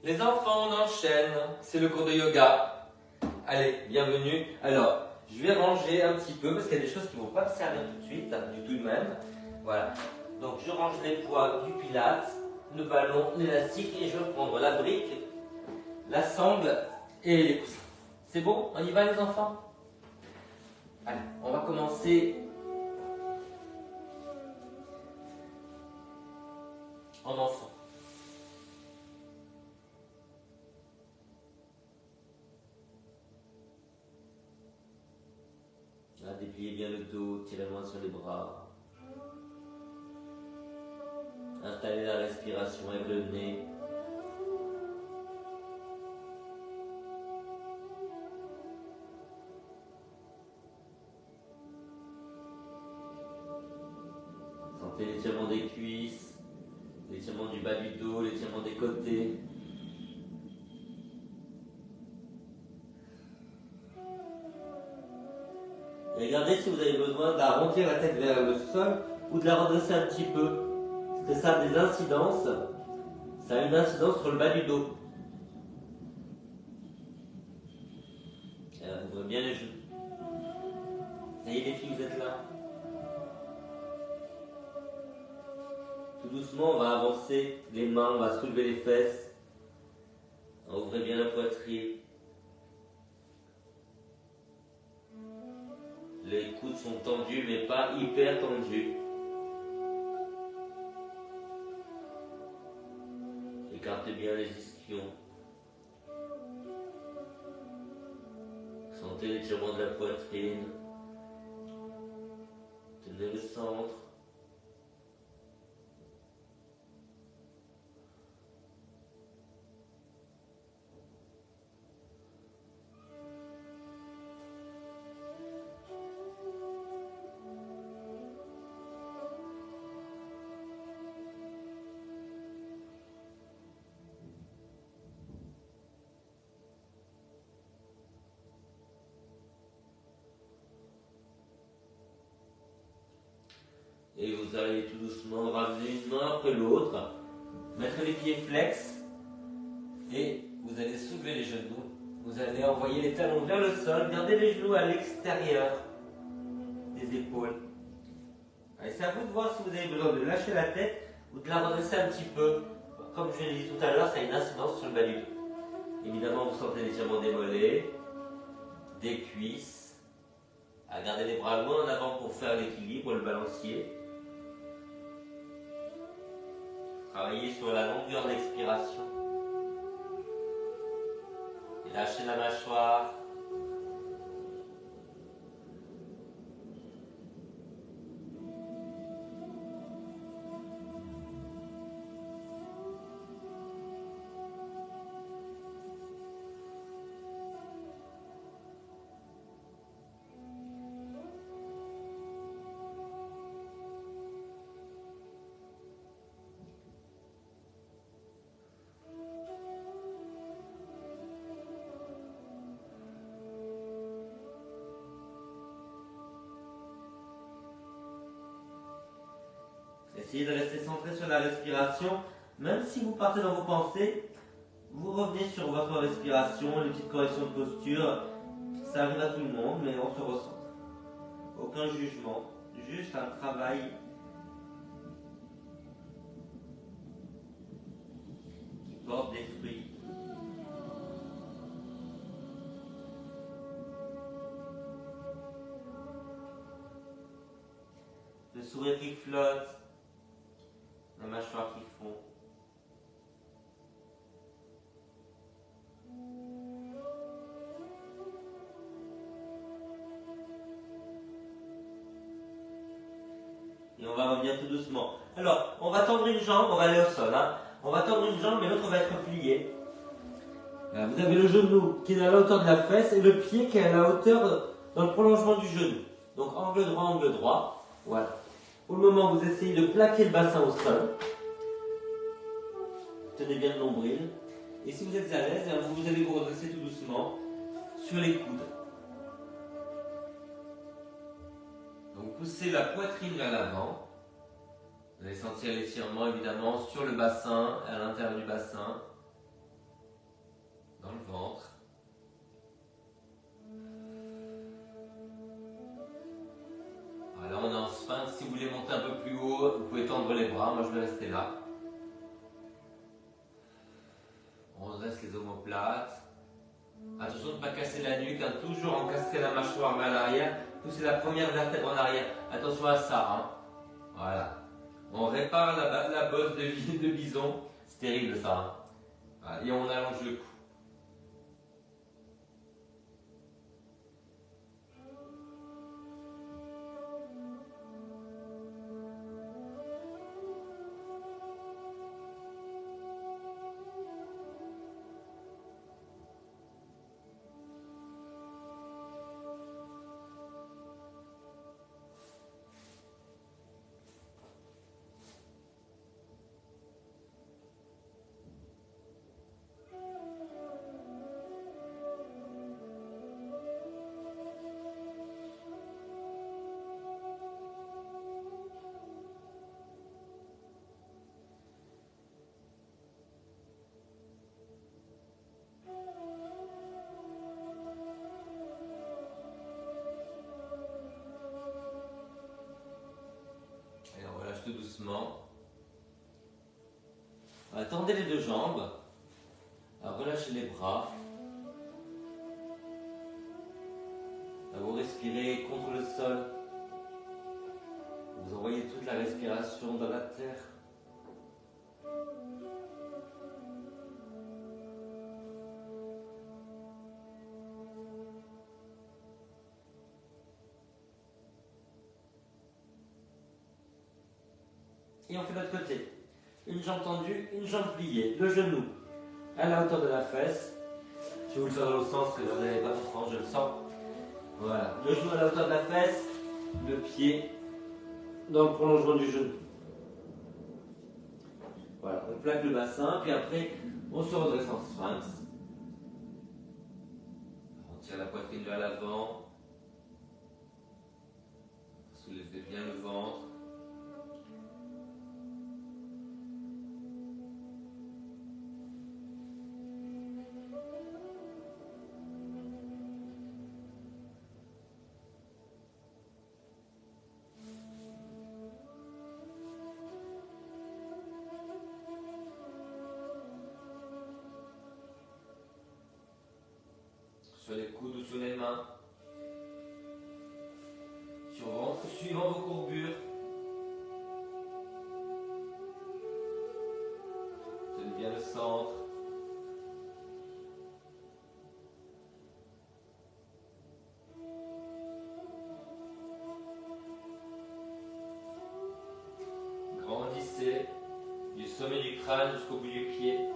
Les enfants, on enchaîne. C'est le cours de yoga. Allez, bienvenue. Alors, je vais ranger un petit peu parce qu'il y a des choses qui ne vont pas me servir tout de suite, du tout de même. Voilà. Donc, je range les poids du pilates, le ballon, l'élastique et je vais prendre la brique, la sangle et les coussins. C'est bon? On y va les enfants? Allez, on va commencer en enfant. Là, dépliez bien le dos, tirez loin sur les bras. Installez la respiration avec le nez. Sentez l'étirement des cuisses, l'étirement du bas du dos, l'étirement des côtés. Et regardez si vous avez besoin d'arrondir la tête vers le sol ou de la redresser un petit peu. Parce que ça a des incidences. Ça a une incidence sur le bas du dos. Ouvrez bien les genoux. Ça y est les filles, vous êtes là. Tout doucement, on va avancer les mains, on va soulever les fesses. Ouvrez bien la poitrine. Les coudes sont tendus, mais pas hyper tendus. Écartez bien les ischions. Sentez l'étirement de la poitrine. Tenez le centre. Et vous allez tout doucement ramener une main après l'autre, mettre les pieds flex et vous allez soulever les genoux. Vous allez envoyer les talons vers le sol, gardez les genoux à l'extérieur des épaules. Allez, c'est à vous de voir si vous avez besoin de lâcher la tête ou de la redresser un petit peu. Comme je l'ai dit tout à l'heure, ça a une incidence sur le bas du dos. Évidemment, vous sentez l'étirement des mollets, des cuisses. Gardez les bras loin en avant pour faire l'équilibre, le balancier. Travaillez sur la longueur de l'expiration. Et lâchez la mâchoire. Essayez de rester centré sur la respiration. Même si vous partez dans vos pensées, vous revenez sur votre respiration, les petites corrections de posture. Ça arrive à tout le monde, mais on se recentre. Aucun jugement, juste un travail qui porte des fruits. Le sourire qui flotte. La mâchoire qui fond. Et on va revenir tout doucement. Alors, on va tendre une jambe, on va aller au sol. On va tendre une jambe, mais l'autre va être pliée. Vous avez le genou qui est à la hauteur de la fesse et le pied qui est à la hauteur dans le prolongement du genou. Donc, angle droit, angle droit. Voilà. Pour le moment, vous essayez de plaquer le bassin au sol. Tenez bien le nombril. Et si vous êtes à l'aise, vous allez vous redresser tout doucement sur les coudes. Donc poussez la poitrine vers l'avant. Vous allez sentir l'étirement évidemment sur le bassin, à l'intérieur du bassin. dans le ventre. Voilà, on est en sphinx. Si vous voulez monter un peu plus haut, vous pouvez tendre les bras. Moi, je vais rester là. On dresse les omoplates. Attention de ne pas casser la nuque, hein. Toujours encastrer la mâchoire vers l'arrière. Pousser la première vertèbre en arrière. Attention à ça. Hein. Voilà. On répare la bosse de bison. C'est terrible ça. Hein. Voilà. Et on allonge le cou. Et on relâche tout doucement. Tendez les deux jambes. Relâchez les bras. Vous respirez contre le sol. Vous envoyez toute la respiration dans la terre. Et on fait de l'autre côté. Une jambe tendue, une jambe pliée. Le genou à la hauteur de la fesse. Je vais vous le faire dans l'autre sens, parce que vous n'avez pas trop, je le sens. Voilà. Le genou à la hauteur de la fesse. Le pied dans le prolongement du genou. Voilà. On plaque le bassin, puis après, on se redresse en sphinx. On tire la poitrine vers l'avant. Soulevez bien le ventre. Sur les coudes ou sur les mains. Suivant vos courbures. Tenez bien le centre. Grandissez du sommet du crâne jusqu'au bout du pied.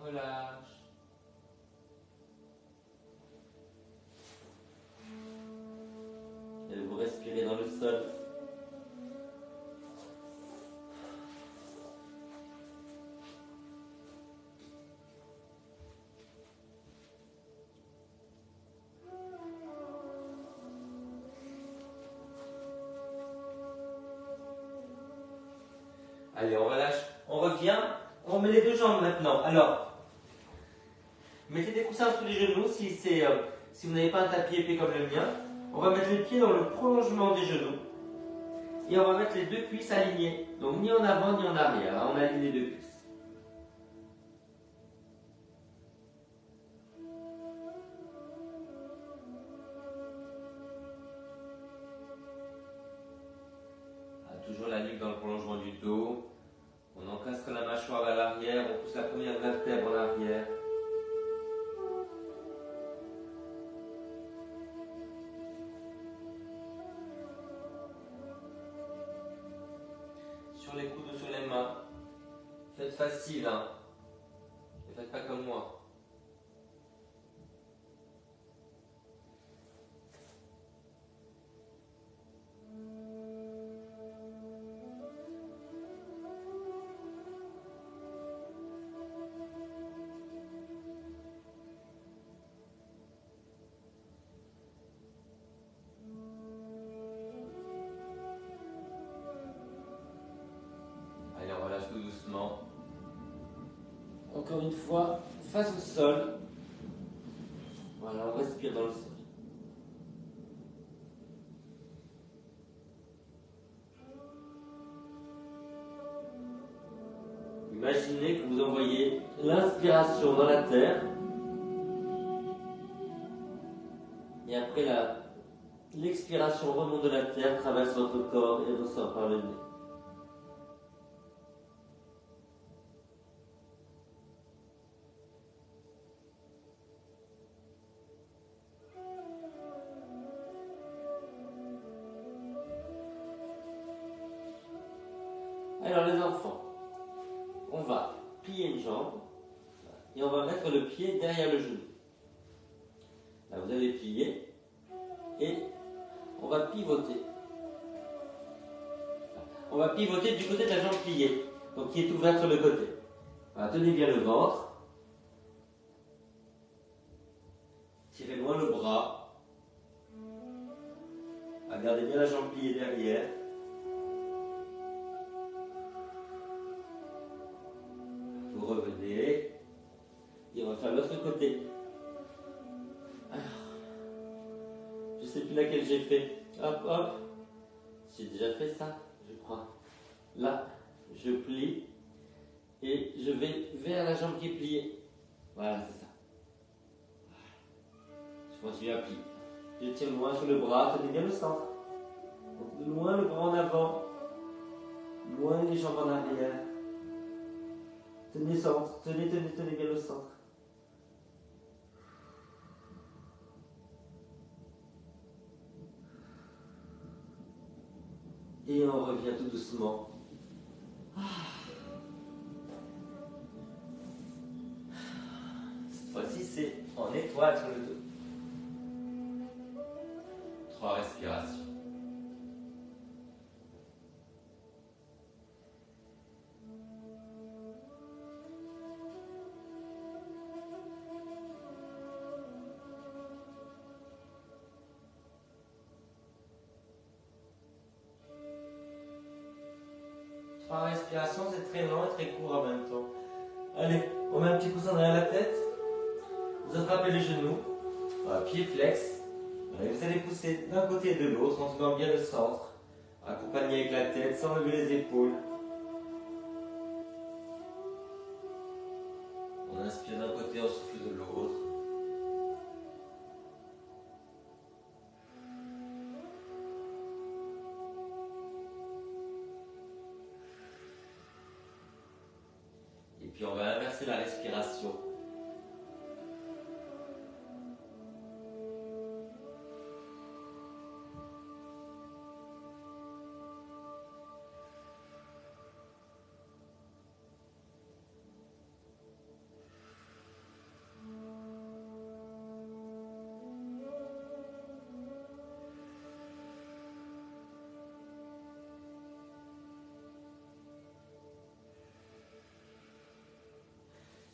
Relâche. Et vous respirez dans le sol. Allez, on relâche. On revient. On met les deux jambes maintenant. Alors, mettez des coussins sous les genoux si vous n'avez pas un tapis épais comme le mien. On va mettre les pieds dans le prolongement des genoux. Et on va mettre les deux cuisses alignées. Donc ni en avant ni en arrière. Hein, on aligne les deux cuisses. Toujours la nuque dans le prolongement du dos. On encastre la mâchoire vers l'arrière. On pousse la première vertèbre en arrière. Sur les coudes ou sur les mains. Faites facile, hein. Ne faites pas comme moi. encore une fois, face au sol. Voilà, on respire dans le sol. Imaginez que vous envoyez l'inspiration dans la terre. Et après l'expiration remonte de la terre, traverse votre corps et ressort par le nez. Alors les enfants, on va plier une jambe et on va mettre le pied derrière le genou. Là vous allez plier et on va pivoter. On va pivoter du côté de la jambe pliée, donc qui est ouverte sur le côté. Voilà, tenez bien le ventre. Tirez loin le bras. Gardez bien la jambe pliée derrière. Vous revenez. Et on va faire l'autre côté. Alors, je ne sais plus laquelle j'ai fait. Hop, hop. J'ai déjà fait ça, je crois. Là, je plie. Et je vais vers la jambe qui est pliée. Voilà, c'est ça. Je continue à plier. Je tire loin sur le bras, tenez bien le centre. Donc, loin le bras en avant. Loin les jambes en arrière. Tenez le centre, tenez bien le centre. Et on revient tout doucement. Cette fois-ci, c'est en étoile sur le dos. 3 respirations. Trois respirations, c'est très lent et très court en même temps. Allez, on met un petit coussin derrière la tête. Vous attrapez les genoux. Voilà, pied flex. Et vous allez pousser d'un côté et de l'autre en tenant bien le centre. Accompagné avec la tête, sans lever les épaules. On inspire d'un côté, on souffle de l'autre. Et puis on va inverser la respiration.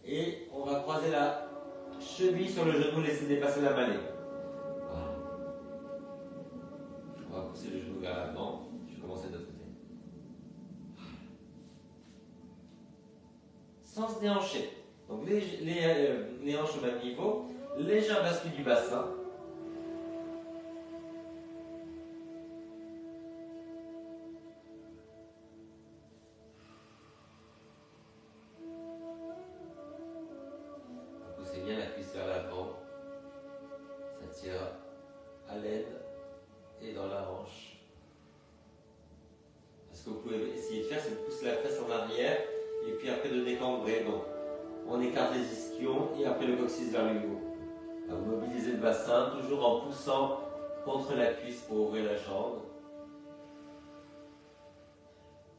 Et on va croiser la cheville sur le genou, laisser dépasser la mêlée. Voilà. On va pousser le genou vers l'avant. Je vais commencer de l'autre côté. Sans se déhancher. Donc les hanches au même niveau. Légère bascule du bassin. Bien la cuisse vers l'avant, ça tire à l'aide et dans la hanche. Ce que vous pouvez essayer de faire, c'est de pousser la fesse en arrière et puis après de décambrer. Donc on écarte les ischions et après le coccyx vers le haut. Vous mobilisez le bassin toujours en poussant contre la cuisse pour ouvrir la jambe.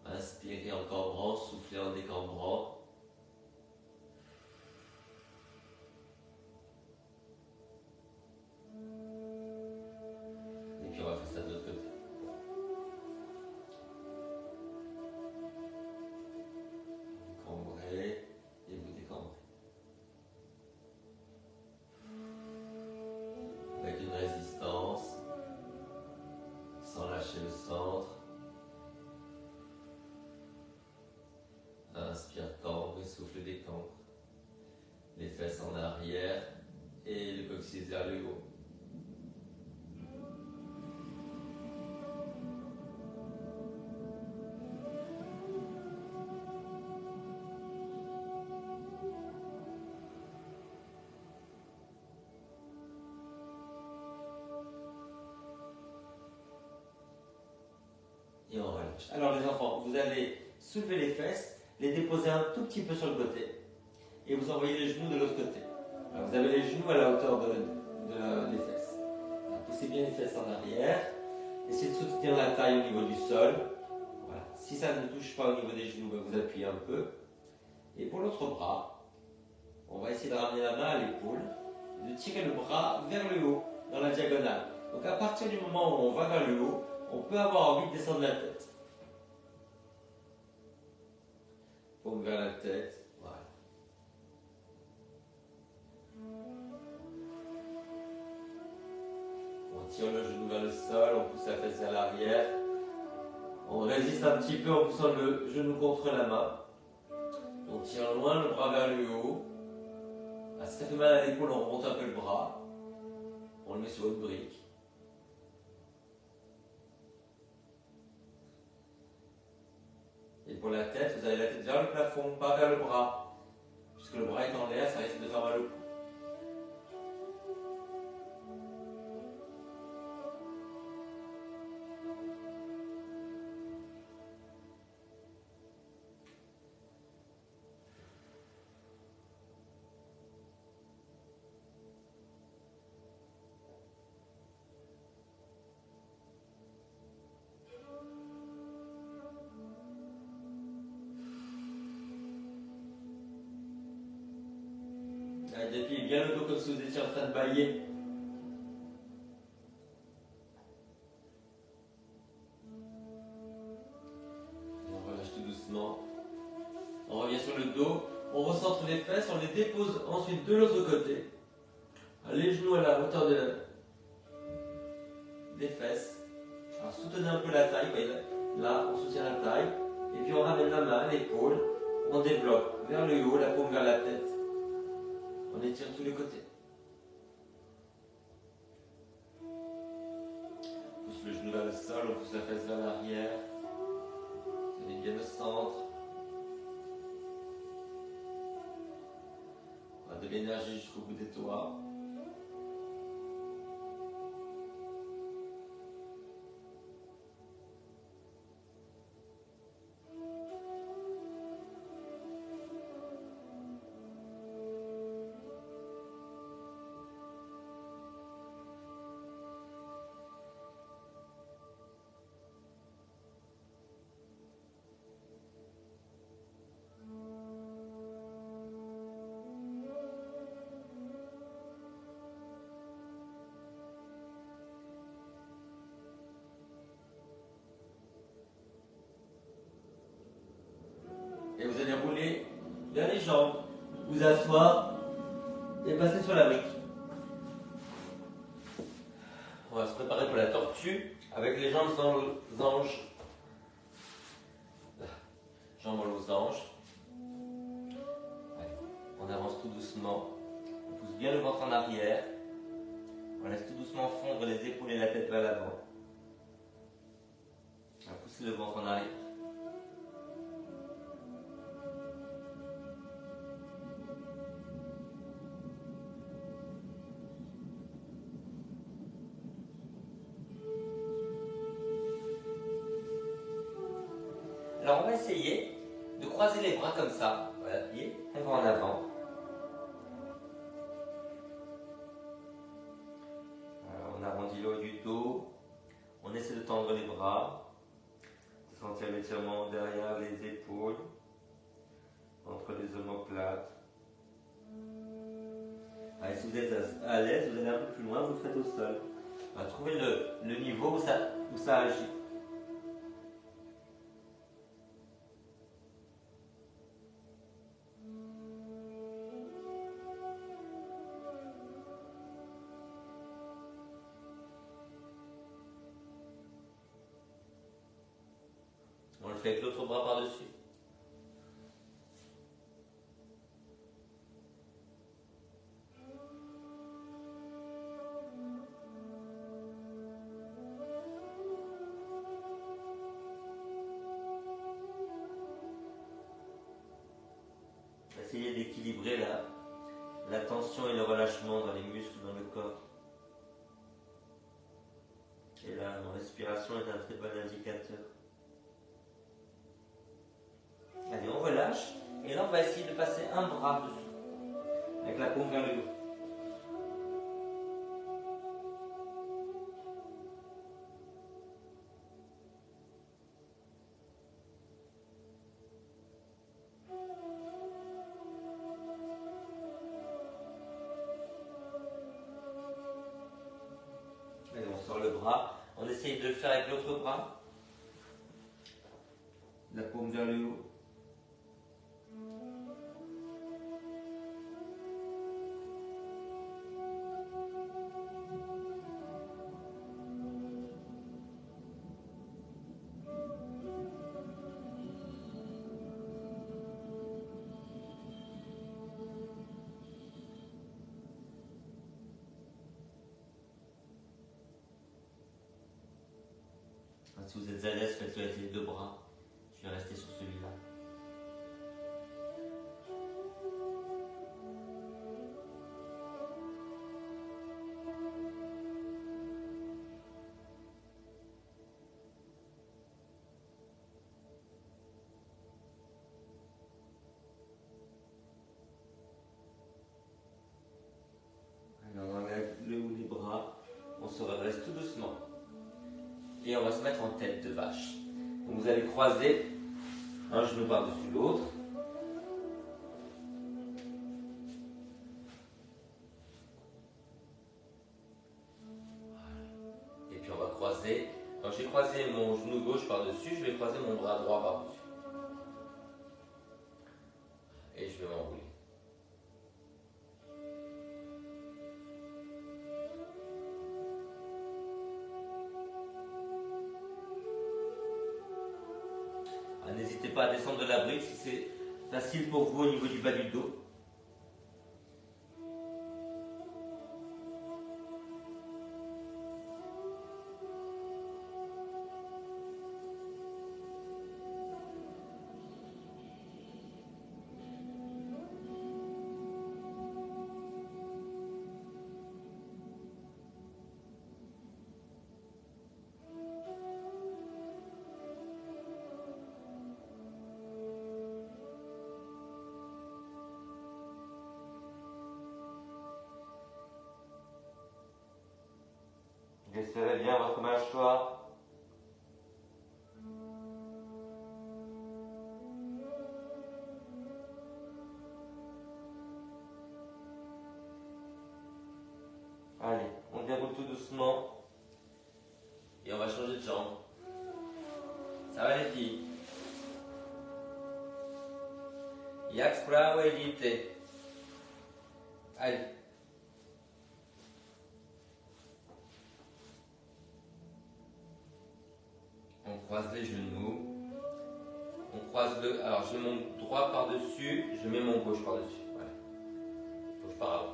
Inspirez en cambrant, soufflez en décambrant. On va faire ça de l'autre côté. Cambrez et vous décambrez. Avec une résistance, sans lâcher le centre. Inspire, cambre et souffle, décambre. Les fesses en arrière et le coccyx vers le haut. Et on relâche. Alors les enfants, vous allez soulever les fesses, les déposer un tout petit peu sur le côté et vous envoyez les genoux de l'autre côté. Alors, vous avez les genoux à la hauteur des fesses. Alors, poussez bien les fesses en arrière. Essayez de soutenir la taille au niveau du sol. Voilà. Si ça ne touche pas au niveau des genoux, vous appuyez un peu. Et pour l'autre bras, on va essayer de ramener la main à l'épaule et de tirer le bras vers le haut, dans la diagonale. Donc à partir du moment où on va vers le haut, on peut avoir envie de descendre la tête. Paume vers la tête. Voilà. On tire le genou vers le sol, on pousse la fesse vers l'arrière. On résiste un petit peu en poussant le genou contre la main. On tire loin le bras vers le haut. Ah, si ça fait mal à l'épaule, on remonte un peu le bras. On le met sur une brique. Et pour la tête, vous avez la tête vers le plafond, pas vers le bras. Puisque le bras est en l'air, ça risque de faire mal au cou. Dépliez bien le dos comme si vous étiez en train de bailler. On relâche tout doucement. On revient sur le dos. On recentre les fesses. On les dépose ensuite de l'autre côté. Les genoux à la hauteur des fesses. Alors soutenez un peu la taille. Voyez, là, on soutient la taille. Et puis on ramène la main à l'épaule. On développe vers le haut, la paume vers la tête. On étire tous les côtés. On pousse le genou vers le sol, on pousse la fesse vers l'arrière. Tenez bien le centre. On a de l'énergie jusqu'au bout des doigts. Et vous allez rouler vers les jambes, vous asseoir et passer sur la brique. On va se préparer pour la tortue avec les jambes en losange. Jambes en losange. Allez, on avance tout doucement. On pousse bien le ventre en arrière. On laisse tout doucement fondre les épaules et la tête vers l'avant. On va pousser le ventre en arrière. Alors on va essayer de croiser les bras comme ça. Voilà, pied, on va en avant. On arrondit le haut du dos. On essaie de tendre les bras. De sentir l'étirement derrière les épaules, entre les omoplates. Allez, si vous êtes à l'aise, vous allez un peu plus loin, vous le faites au sol. On va trouver le niveau où ça agit. On le fait avec l'autre bras par-dessus. d'équilibrer la tension et le relâchement dans les muscles, dans le corps. Et là, la respiration est un très bon indicateur. Allez, on relâche. Et là, on va essayer de passer un bras dessous, avec la paume vers le haut. Allez, on sort le bras. On essaye de le faire avec l'autre bras. La paume vers le haut. Si vous êtes à l'aise, faites-le avec les deux bras. Je vais rester sur celui-là. Alors on enlève le haut des bras, on se redresse tout doucement. Et on va se mettre en tête de vache. Donc vous allez croiser un genou par-dessus l'autre. Et puis on va croiser. Quand j'ai croisé mon genou gauche par-dessus, je vais croiser mon bras droit par-dessus. Et je vais m'enrouler. N'hésitez pas à descendre de la brique si c'est facile pour vous au niveau du bas du dos. Desserrez bien votre mâchoire. Allez, on déroule tout doucement. Et on va changer de jambe. Ça va les filles? Jak sprawa idzie? Allez. On croise les genoux. On croise le... Alors je mets mon droit par-dessus, je mets mon gauche par-dessus. Voilà. Faut que je pars avant.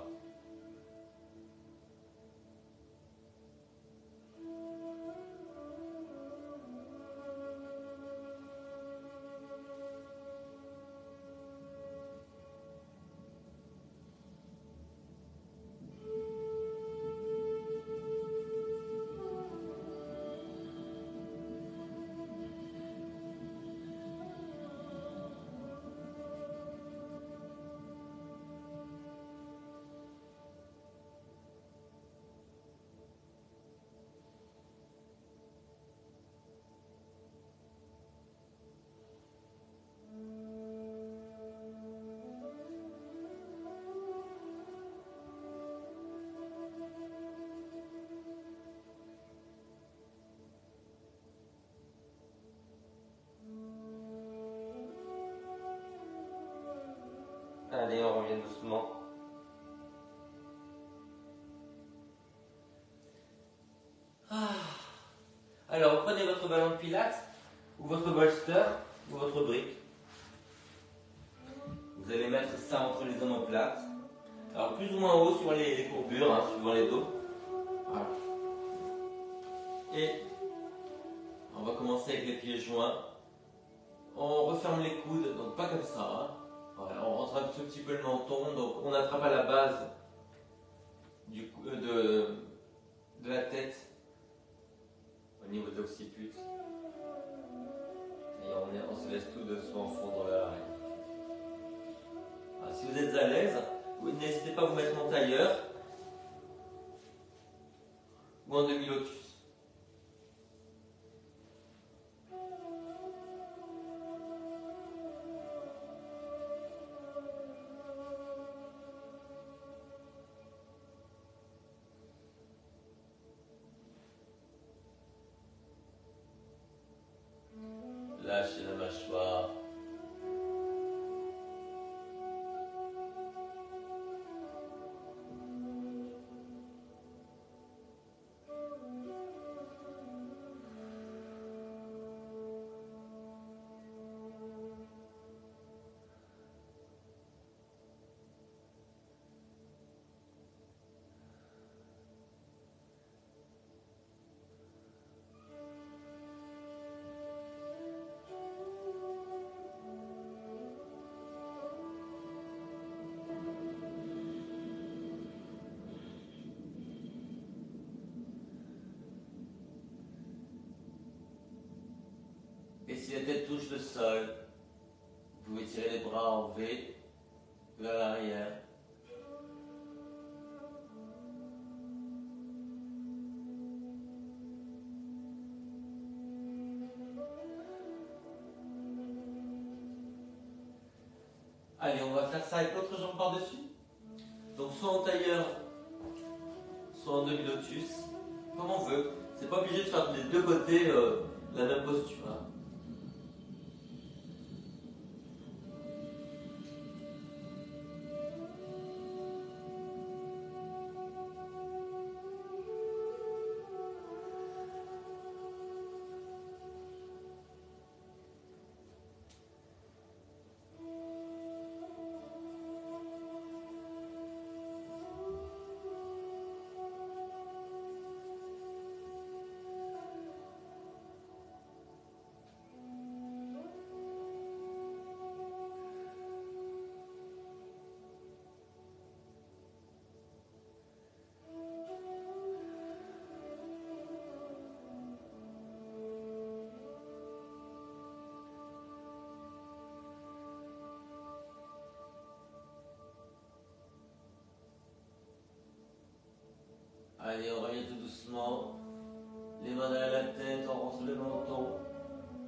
Allez, on revient doucement. Alors, prenez votre ballon de pilates, ou votre bolster, ou votre brique. Vous allez mettre ça entre les omoplates. Alors, plus ou moins haut suivant les courbures, hein, suivant les dos. Voilà. Et on va commencer avec les pieds joints. On referme les coudes, donc pas comme ça. Hein. On rentre un tout petit peu le menton, donc on attrape à la base de la tête, au niveau de l'occiput. Et on se laisse tout doucement fondre vers l'arrière. Si vous êtes à l'aise, n'hésitez pas à vous mettre en tailleur ou en demi-lotus. Lâchez la mâchoire. Et si la tête touche le sol, vous pouvez tirer les bras en V vers l'arrière. Allez, on va faire ça avec l'autre jambe par-dessus. Donc soit en tailleur, soit en demi-lotus, comme on veut. C'est pas obligé de faire des deux côtés la même posture. Hein. Allez, on revient tout doucement. Les mains derrière la tête, on rentre le menton.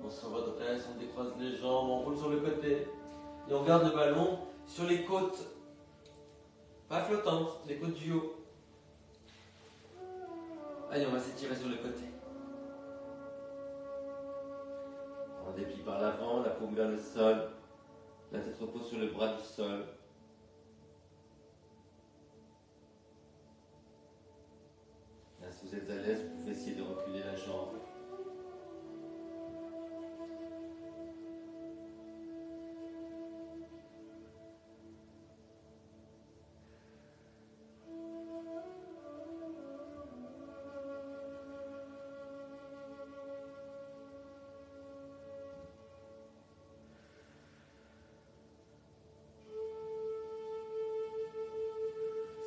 On se redresse, on décroise les jambes, on roule sur le côté. Et on garde le ballon sur les côtes. Pas flottantes, les côtes du haut. Allez, on va s'étirer sur le côté. On déplie par l'avant, la paume vers le sol. La tête repose sur le bras du sol. Là, si vous êtes à l'aise, vous pouvez essayer de reculer la jambe.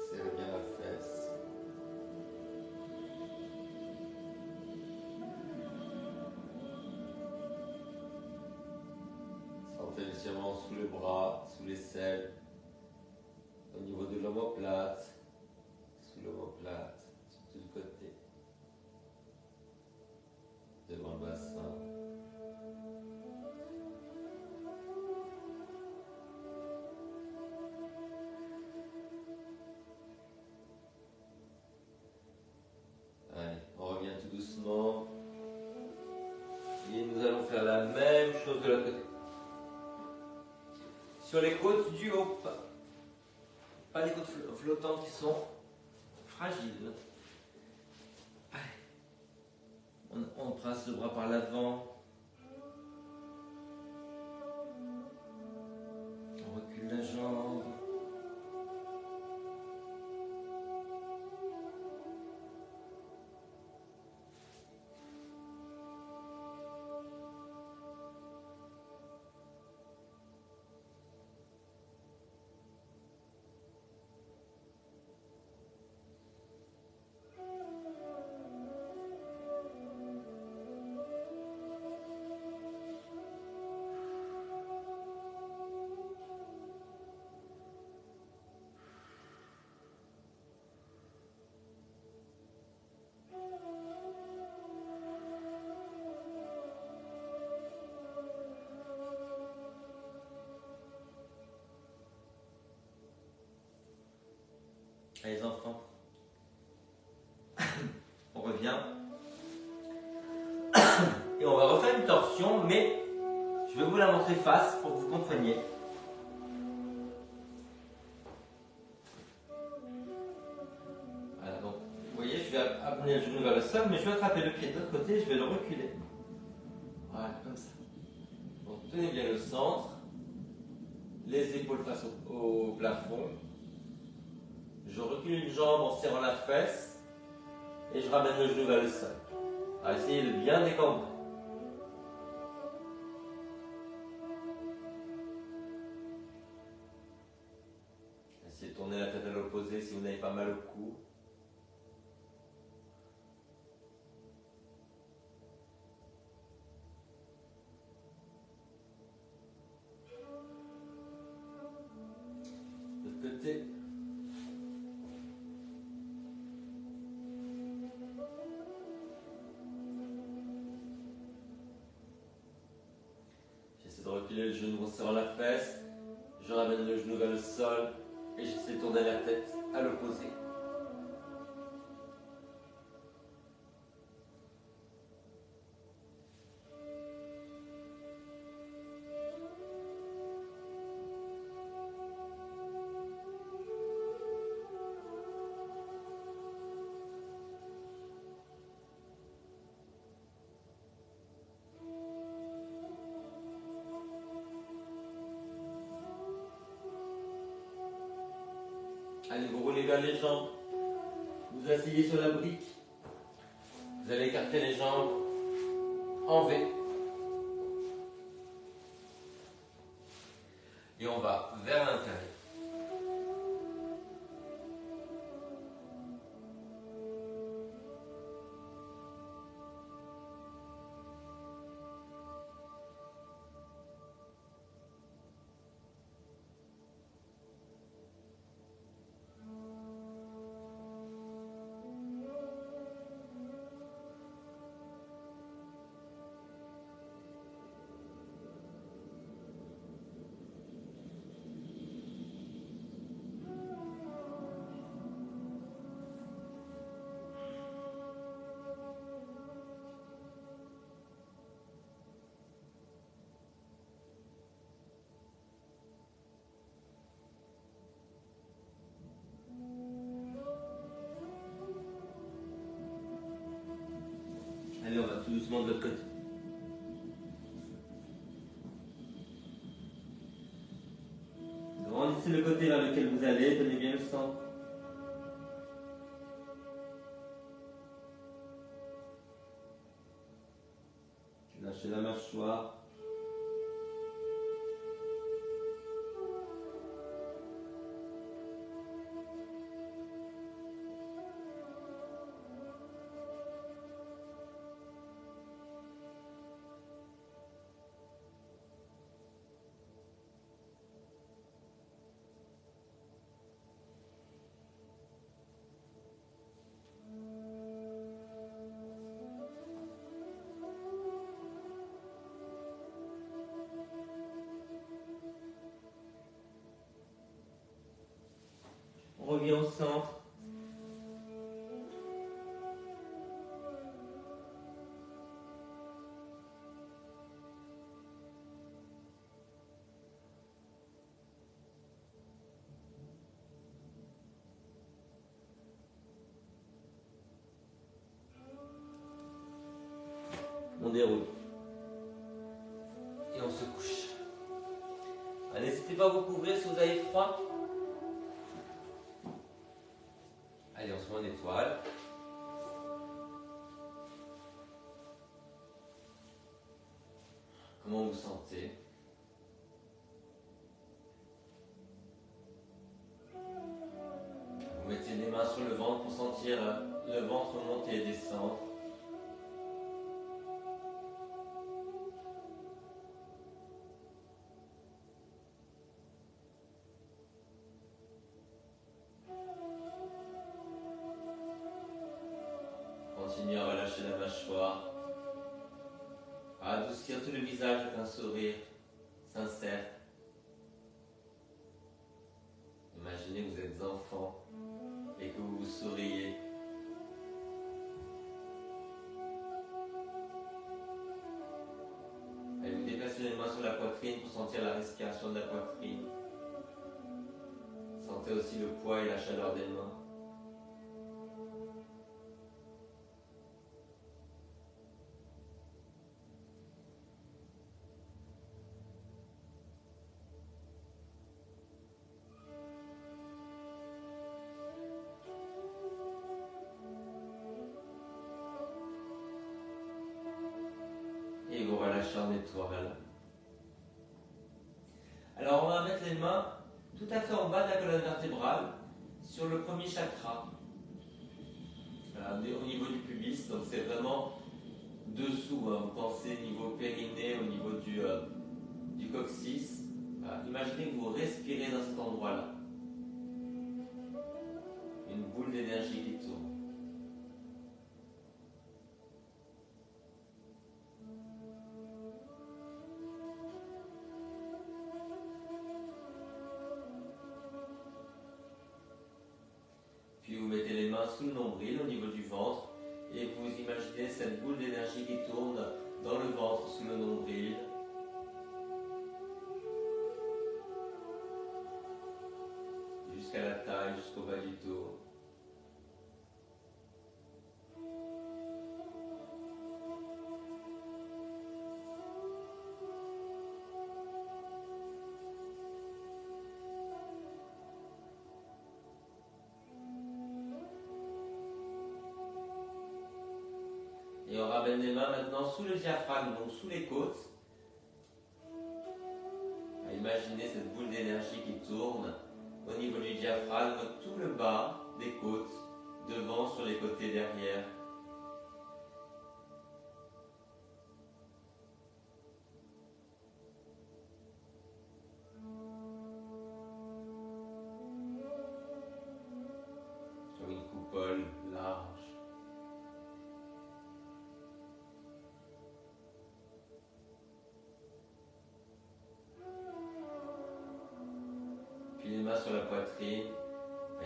Serrez bien la fesse. Sentez légèrement sous le bras, sous l'aisselle, au niveau de l'omoplate, sous l'omoplate, sur tout le côté, devant le bassin. Allez, on revient tout doucement. Et nous allons faire la même chose de l'autre côté. Sur les côtes du haut, pas les côtes flottantes qui sont fragiles. Allez. On passe le bras par l'avant. On recule la jambe. Allez les enfants, on revient. Et on va refaire une torsion, mais je vais vous la montrer face pour que vous compreniez. Voilà, donc vous voyez, je vais amener le genou vers le sol, mais je vais attraper le pied de l'autre côté, je vais le reculer. Voilà, comme ça. Donc tenez bien le centre, les épaules face au plafond. Je recule une jambe en serrant la fesse et je ramène le genou vers le sol. Alors essayez de bien décambrer. Essayez de tourner la tête à l'opposé si vous n'avez pas mal au cou. De l'autre côté. J'essaie de reculer le genou en serrant la fesse. Je ramène le genou vers le sol et j'essaie de tourner la tête à l'opposé. Allez, vous roulez vers les jambes. Vous asseyez sur la brique. Vous allez écarter les jambes en V. Et on va vers l'intérieur. Allez, on va tout doucement de l'autre côté. Grandissez le côté vers lequel vous allez, tenez bien le centre. Lâchez la mâchoire. On revient au centre. On déroule. Et on se couche. N'hésitez pas à vous couvrir si vous avez froid. Allez, on se met en étoile. Comment vous sentez? Vous mettez les mains sur le ventre pour sentir le ventre monter et descendre. Continuez à relâcher la mâchoire, à adoucir tout le visage avec un sourire sincère. Imaginez que vous êtes enfant et sur les mains sur la poitrine pour sentir la respiration de la poitrine. Sentez aussi le poids et la chaleur des mains. Et vous relâchez en étoile. Alors on va mettre les mains tout à fait en bas de la colonne vertébrale sur le premier chakra. Voilà, au niveau du pubis, donc c'est vraiment dessous. Hein, vous pensez niveau périnée, au niveau du coccyx. Voilà, imaginez que vous respirez dans cet endroit-là. Une boule d'énergie qui tourne. Puis vous mettez les mains sous le nombril au niveau du ventre et vous imaginez cette boule d'énergie qui tourne dans le ventre sous le nombril. Jusqu'à la taille, jusqu'au bas du dos. Et on ramène les mains maintenant sous le diaphragme, donc sous les côtes. Imaginez cette boule d'énergie qui tourne au niveau du diaphragme, tout le bas des côtes, devant, sur les côtés, derrière. Comme une coupole large. Les mains sur la poitrine,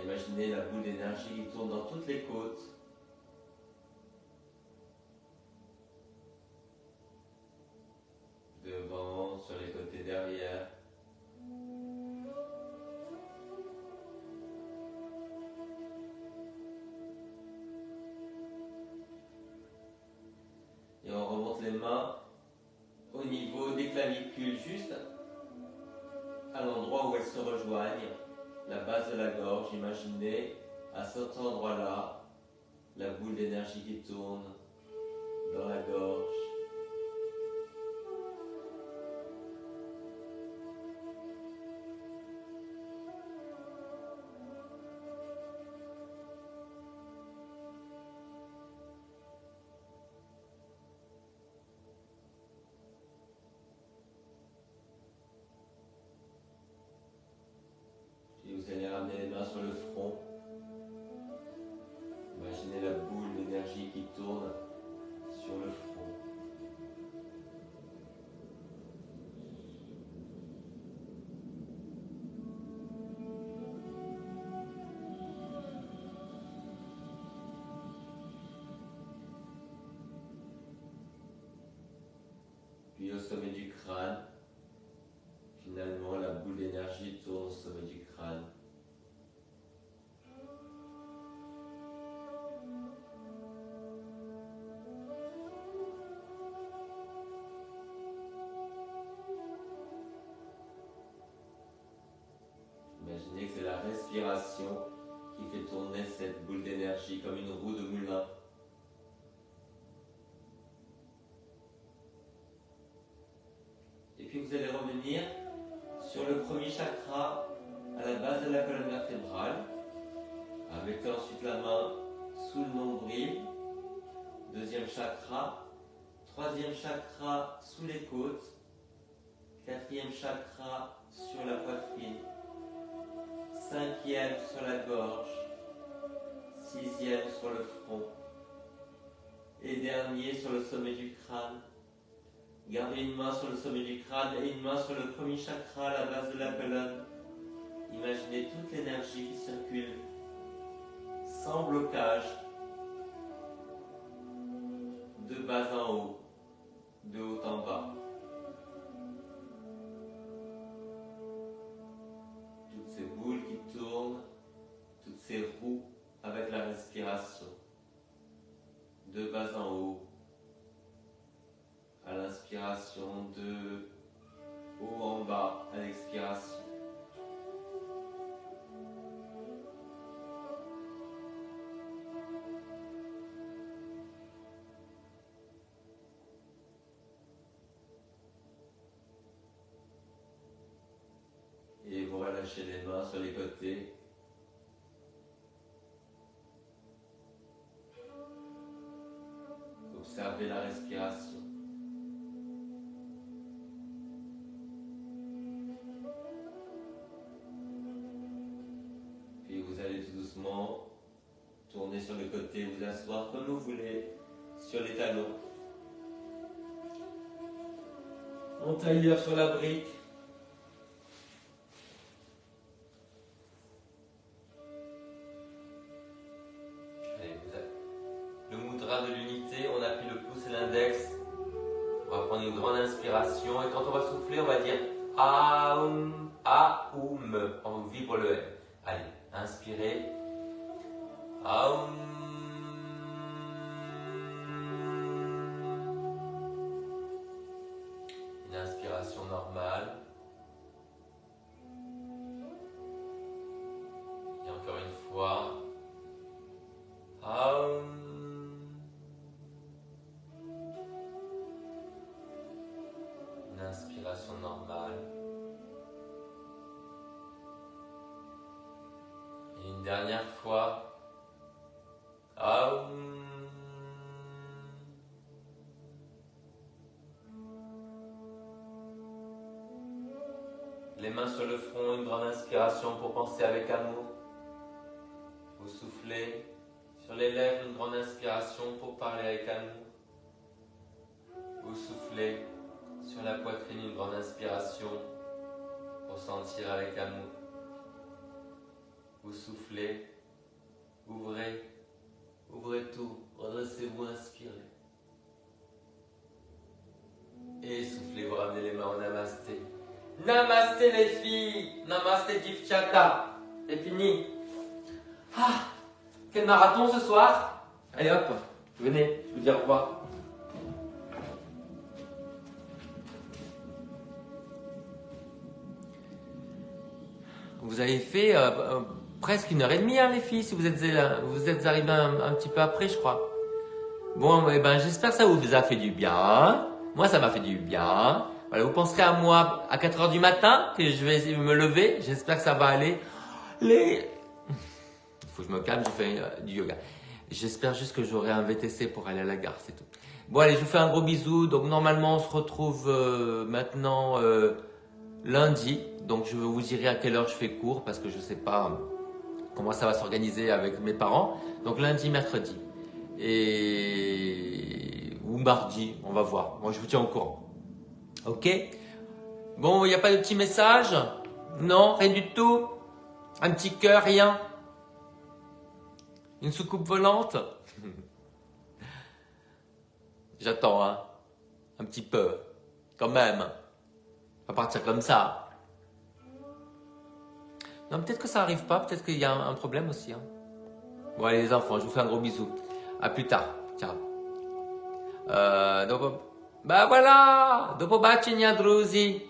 imaginez la boule d'énergie qui tourne dans toutes les côtes. Devant, sur les côtés, derrière. Et on remonte les mains au niveau des clavicules, juste à l'endroit où elles se rejoignent, la base de la gorge. Imaginez à cet endroit-là la boule d'énergie qui tourne dans la gorge. Vous allez ramener les mains sur le front. Imaginez la boule d'énergie qui tourne sur le front. Puis au sommet du crâne, finalement la boule d'énergie tourne au sommet du crâne. Imaginez que c'est la respiration qui fait tourner cette boule d'énergie comme une roue de moulin. Et puis vous allez revenir sur le premier chakra à la base de la colonne vertébrale. Mettez ensuite la main sous le nombril. Deuxième chakra. Troisième chakra sous les côtes. Quatrième chakra sur la poitrine. Cinquième sur la gorge. Sixième sur le front. Et dernier sur le sommet du crâne. Gardez une main sur le sommet du crâne et une main sur le premier chakra à la base de la colonne. Imaginez toute l'énergie qui circule sans blocage, de bas en haut, de haut en bas. inspiration, 2, haut en bas à l'expiration. Et vous relâchez les mains sur les côtés. Observez la respiration. Puis vous allez tout doucement tourner sur le côté, vous asseoir comme vous voulez sur les talons. Mon tailleur sur la brique. Le mudra de l'unité, on appuie le pouce et l'index. On va prendre une grande inspiration et quand on va souffler, on va dire Aum, Aum. On vibre le M. Allez, inspirez. Aum. Une inspiration normale. Et encore une fois. Aum. Inspiration normale. Et une dernière fois. Aum. Les mains sur le front, une grande inspiration pour penser avec amour. Vous soufflez. Sur les lèvres, une grande inspiration pour parler avec amour. Vous soufflez. Sur la poitrine, une grande inspiration pour sentir avec amour. Vous soufflez, ouvrez, ouvrez tout, redressez-vous, inspirez. Et soufflez, vous ramenez les mains en namasté. Namasté les filles, namasté Jivchata. C'est fini. Ah, quel marathon ce soir. Allez hop, venez, je vous dis au revoir. Vous avez fait presque 1h30 hein, les filles, si vous êtes arrivés un petit peu après je crois. Bon, eh ben, j'espère que ça vous a fait du bien. Moi ça m'a fait du bien. Voilà, vous penserez à moi à 4h du matin que je vais me lever. J'espère que ça va aller. Il faut que je me calme, je fais du yoga. J'espère juste que j'aurai un VTC pour aller à la gare, c'est tout. Bon allez, je vous fais un gros bisou. Donc normalement on se retrouve maintenant lundi. Donc je vous dirai à quelle heure je fais cours parce que je ne sais pas comment ça va s'organiser avec mes parents. Donc lundi, mercredi ou mardi, on va voir. Moi je vous tiens au courant. Ok? Bon, il n'y a pas de petit message? Non, rien du tout? Un petit cœur, rien? Une soucoupe volante? J'attends, hein? Un petit peu, quand même. On va partir comme ça. Non, peut-être que ça n'arrive pas, peut-être qu'il y a un problème aussi. Hein. Bon, allez les enfants, je vous fais un gros bisou. À plus tard. Ciao. Bah voilà! Dopo baci, Drusi.